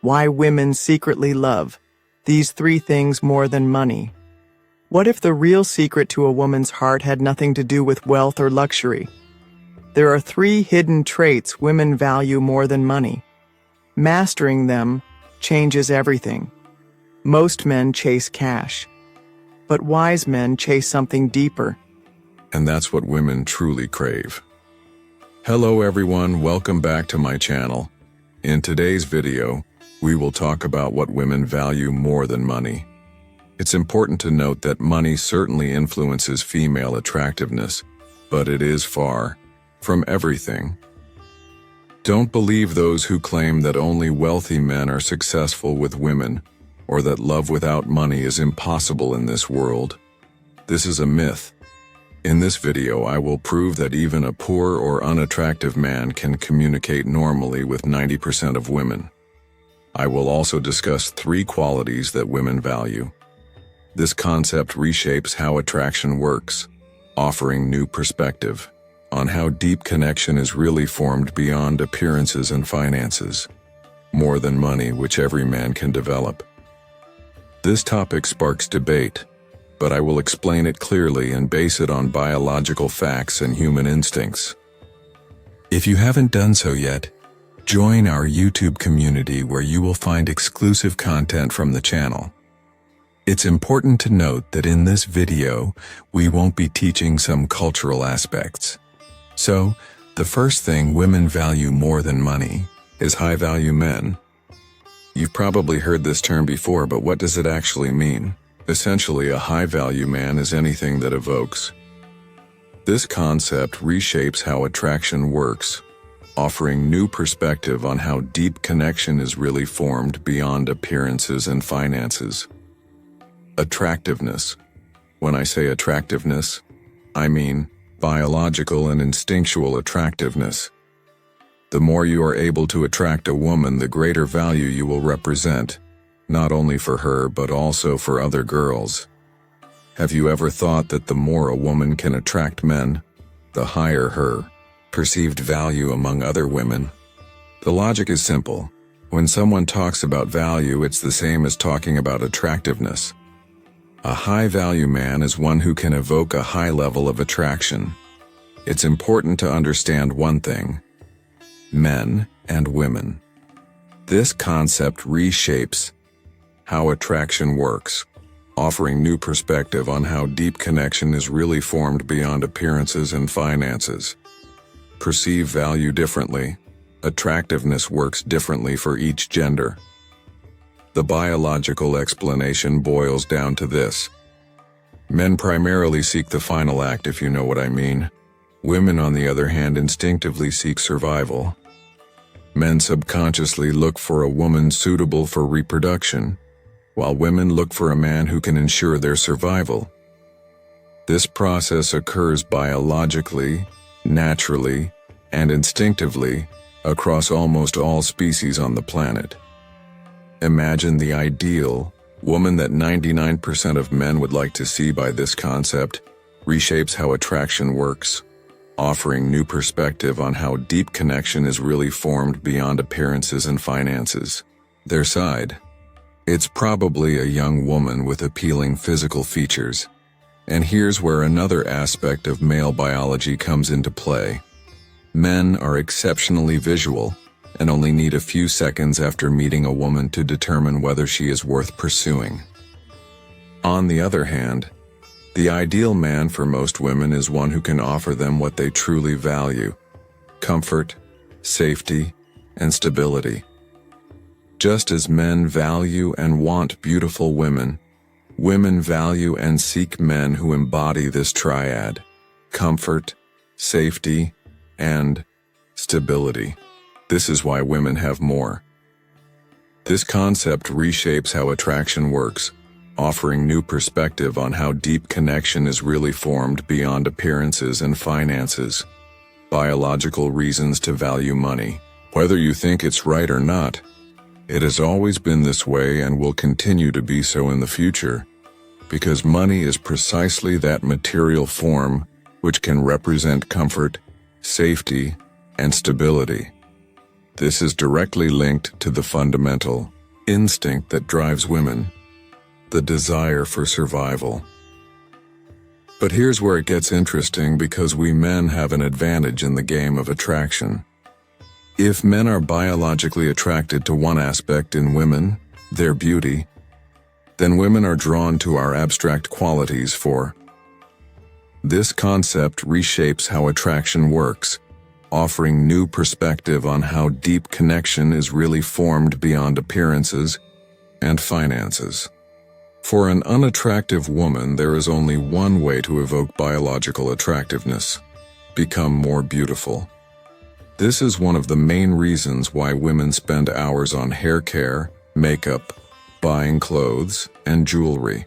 Why women secretly love these three things more than money. What if the real secret to a woman's heart had nothing to do with wealth or luxury? There are three hidden traits women value more than money. Mastering them changes everything. Most men chase cash, but wise men chase something deeper. And that's what women truly crave. Hello everyone, welcome back to my channel. In today's video, we will talk about what women value more than money. It's important to note that money certainly influences female attractiveness, but it is far from everything. Don't believe those who claim that only wealthy men are successful with women, or that love without money is impossible in this world. This is a myth. In this video, I will prove that even a poor or unattractive man can communicate normally with 90% of women. I will also discuss three qualities that women value. This concept reshapes how attraction works, offering new perspective on how deep connection is really formed beyond appearances and finances, more than money, which every man can develop. This topic sparks debate, but I will explain it clearly and base it on biological facts and human instincts. If you haven't done so yet, join our YouTube community where you will find exclusive content from the channel. It's important to note that in this video, we won't be teaching some cultural aspects. So, the first thing women value more than money is high-value men. You've probably heard this term before, but what does it actually mean? Essentially, a high-value man is anything that evokes. This concept reshapes how attraction works, offering new perspective on how deep connection is really formed beyond appearances and finances. Attractiveness. When I say attractiveness, I mean biological and instinctual attractiveness. The more you are able to attract a woman, the greater value you will represent, not only for her but also for other girls. Have you ever thought that the more a woman can attract men, the higher her perceived value among other women? The logic is simple. When someone talks about value, it's the same as talking about attractiveness. A high-value man is one who can evoke a high level of attraction. It's important to understand one thing: men and women. This concept reshapes how attraction works, offering new perspective on how deep connection is really formed beyond appearances and finances. Perceive value differently. Attractiveness works differently for each gender. The biological explanation boils down to this. Men primarily seek the final act, if you know what I mean. Women, on the other hand, instinctively seek survival. Men subconsciously look for a woman suitable for reproduction, while women look for a man who can ensure their survival. This process occurs biologically, naturally, and instinctively across almost all species on the planet. Imagine the ideal woman that 99% of men would like to see. By this concept reshapes how attraction works, offering new perspective on how deep connection is really formed beyond appearances and finances. Their side. It's probably a young woman with appealing physical features. And here's where another aspect of male biology comes into play. Men are exceptionally visual and only need a few seconds after meeting a woman to determine whether she is worth pursuing. On the other hand, the ideal man for most women is one who can offer them what they truly value: comfort, safety, and stability. Just as men value and want beautiful women, women value and seek men who embody this triad: comfort, safety, and stability. This is why women have more. This concept reshapes how attraction works, offering new perspective on how deep connection is really formed beyond appearances and finances. Biological reasons to value money. Whether you think it's right or not, it has always been this way and will continue to be so in the future, because money is precisely that material form which can represent comfort, safety, and stability. This is directly linked to the fundamental instinct that drives women, the desire for survival. But here's where it gets interesting, because we men have an advantage in the game of attraction. If men are biologically attracted to one aspect in women, their beauty, then women are drawn to our abstract qualities for. This concept reshapes how attraction works, offering new perspective on how deep connection is really formed beyond appearances and finances. For an unattractive woman, there is only one way to evoke biological attractiveness: become more beautiful. This is one of the main reasons why women spend hours on hair care, makeup, buying clothes, and jewelry.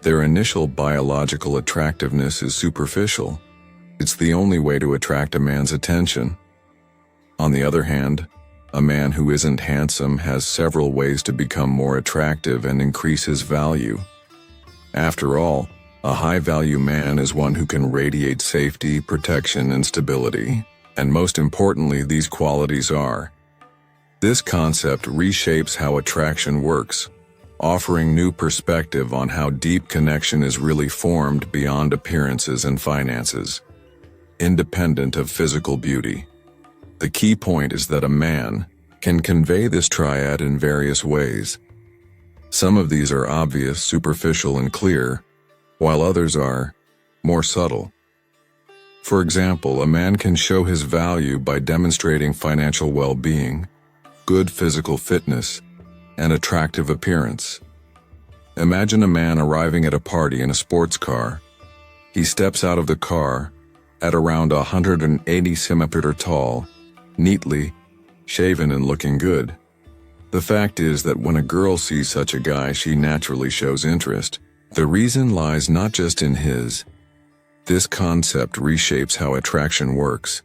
Their initial biological attractiveness is superficial. It's the only way to attract a man's attention. On the other hand, a man who isn't handsome has several ways to become more attractive and increase his value. After all, a high-value man is one who can radiate safety, protection, and stability. And most importantly, these qualities are. This concept reshapes how attraction works, offering new perspective on how deep connection is really formed beyond appearances and finances, independent of physical beauty. The key point is that a man can convey this triad in various ways. Some of these are obvious, superficial, and clear, while others are more subtle. For example, a man can show his value by demonstrating financial well-being, good physical fitness, and attractive appearance. Imagine a man arriving at a party in a sports car. He steps out of the car at around 180 centimeters tall, neatly shaven and looking good. The fact is that when a girl sees such a guy, she naturally shows interest. The reason lies not just in his. This concept reshapes how attraction works,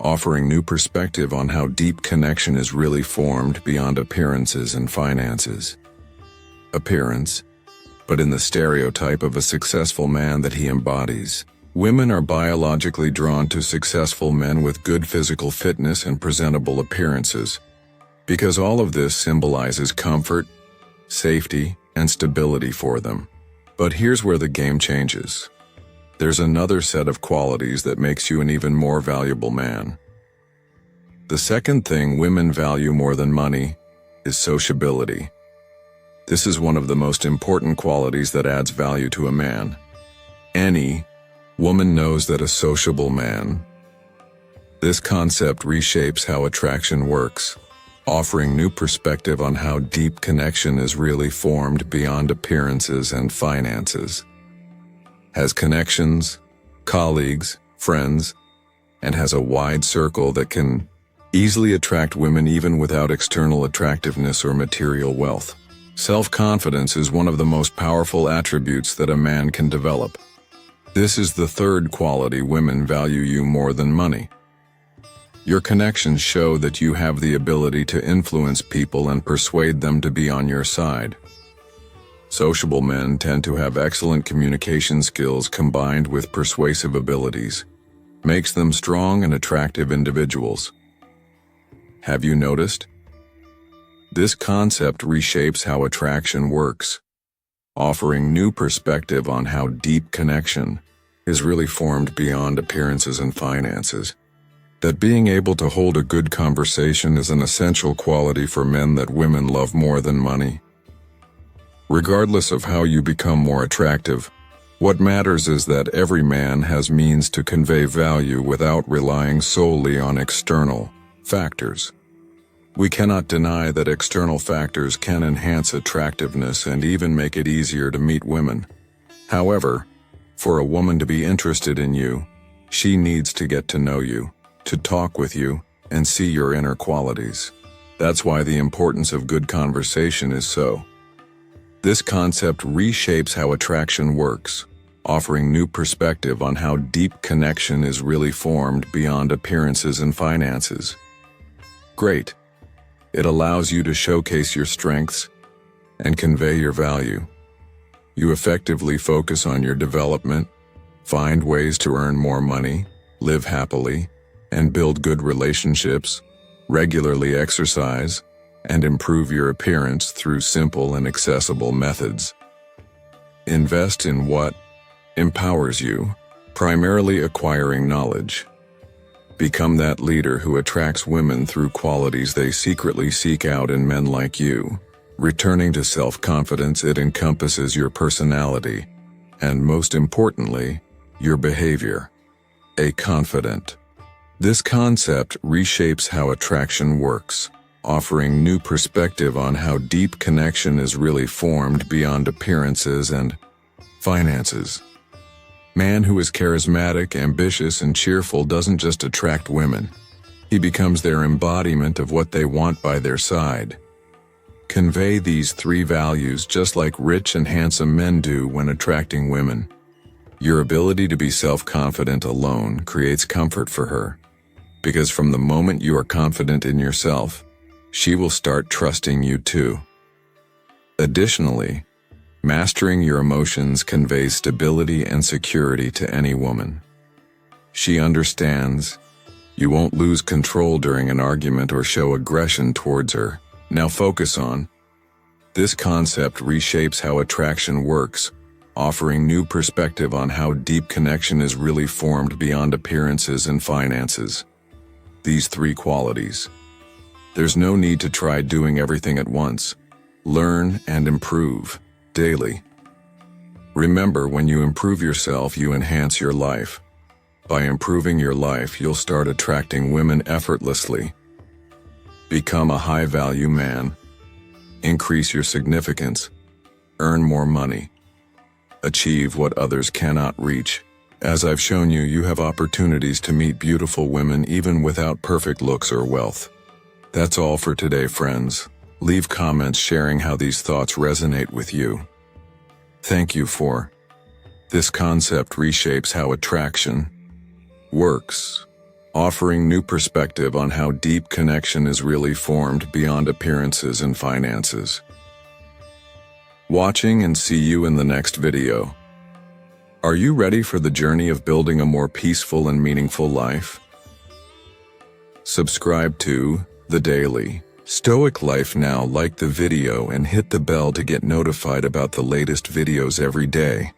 offering new perspective on how deep connection is really formed beyond appearances and finances. Appearance, but in the stereotype of a successful man that he embodies. Women are biologically drawn to successful men with good physical fitness and presentable appearances, because all of this symbolizes comfort, safety, and stability for them. But here's where the game changes. There's another set of qualities that makes you an even more valuable man. The second thing women value more than money is sociability. This is one of the most important qualities that adds value to a man. Any woman knows that a sociable man. This concept reshapes how attraction works, offering new perspective on how deep connection is really formed beyond appearances and finances. Has connections, colleagues, friends, and has a wide circle that can easily attract women even without external attractiveness or material wealth. Self-confidence is one of the most powerful attributes that a man can develop. This is the third quality women value you more than money. Your connections show that you have the ability to influence people and persuade them to be on your side. Sociable men tend to have excellent communication skills combined with persuasive abilities, makes them strong and attractive individuals. Have you noticed? This concept reshapes how attraction works, offering new perspective on how deep connection is really formed beyond appearances and finances. That being able to hold a good conversation is an essential quality for men that women love more than money. Regardless of how you become more attractive, what matters is that every man has means to convey value without relying solely on external factors. We cannot deny that external factors can enhance attractiveness and even make it easier to meet women. However, for a woman to be interested in you, she needs to get to know you, to talk with you, and see your inner qualities. That's why the importance of good conversation is so. This concept reshapes how attraction works, offering new perspective on how deep connection is really formed beyond appearances and finances. Great. It allows you to showcase your strengths and convey your value. You effectively focus on your development, find ways to earn more money, live happily, and build good relationships, Regularly exercise and improve your appearance through simple and accessible methods. Invest in what empowers you, primarily acquiring knowledge. Become that leader who attracts women through qualities they secretly seek out in men like you. Returning to self-confidence, it encompasses your personality, and most importantly, your behavior. A confident. This concept reshapes how attraction works, offering new perspective on how deep connection is really formed beyond appearances and finances. Man who is charismatic, ambitious, and cheerful doesn't just attract women. He becomes their embodiment of what they want by their side. Convey these three values just like rich and handsome men do when attracting women. Your ability to be self-confident alone creates comfort for her, because from the moment you are confident in yourself, she will start trusting you too. Additionally, mastering your emotions conveys stability and security to any woman. She understands you won't lose control during an argument or show aggression towards her. Now focus on. This concept reshapes how attraction works, offering new perspective on how deep connection is really formed beyond appearances and finances. These three qualities. There's no need to try doing everything at once. Learn and improve daily. Remember, when you improve yourself, you enhance your life. By improving your life, you'll start attracting women effortlessly. Become a high-value man. Increase your significance. Earn more money. Achieve what others cannot reach. As I've shown you, you have opportunities to meet beautiful women even without perfect looks or wealth. That's all for today, friends. Leave comments sharing how these thoughts resonate with you. Thank you for. This concept reshapes how attraction works, offering new perspective on how deep connection is really formed beyond appearances and finances. Watching, and see you in the next video. Are you ready for the journey of building a more peaceful and meaningful life? Subscribe to The Daily Stoic Life now, like the video and hit the bell to get notified about the latest videos every day.